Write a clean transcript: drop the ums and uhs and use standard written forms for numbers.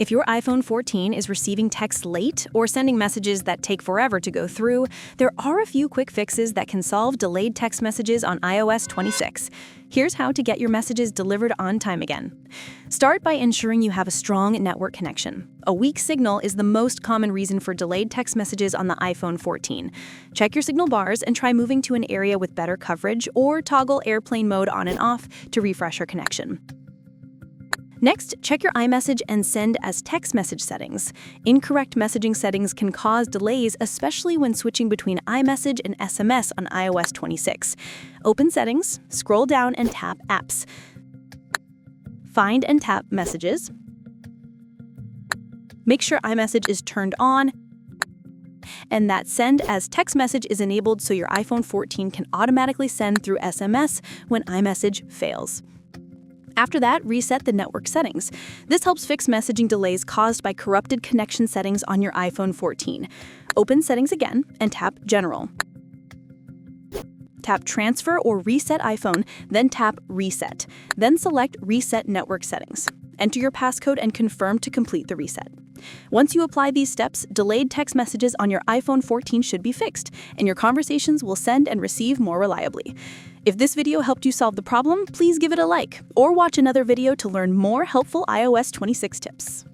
If your iPhone 14 is receiving texts late or sending messages that take forever to go through, there are a few quick fixes that can solve delayed text messages on iOS 26. Here's how to get your messages delivered on time again. Start by ensuring you have a strong network connection. A weak signal is the most common reason for delayed text messages on the iPhone 14. Check your signal bars and try moving to an area with better coverage or toggle airplane mode on and off to refresh your connection. Next, check your iMessage and send as text message settings. Incorrect messaging settings can cause delays, especially when switching between iMessage and SMS on iOS 26. Open Settings, scroll down and tap Apps. Find and tap Messages. Make sure iMessage is turned on and that Send as Text Message is enabled so your iPhone 14 can automatically send through SMS when iMessage fails. After that, reset the network settings. This helps fix messaging delays caused by corrupted connection settings on your iPhone 14. Open Settings again and tap General. Tap Transfer or Reset iPhone, then tap Reset. Then select Reset Network Settings. Enter your passcode and confirm to complete the reset. Once you apply these steps, delayed text messages on your iPhone 14 should be fixed, and your conversations will send and receive more reliably. If this video helped you solve the problem, please give it a like, or watch another video to learn more helpful iOS 26 tips.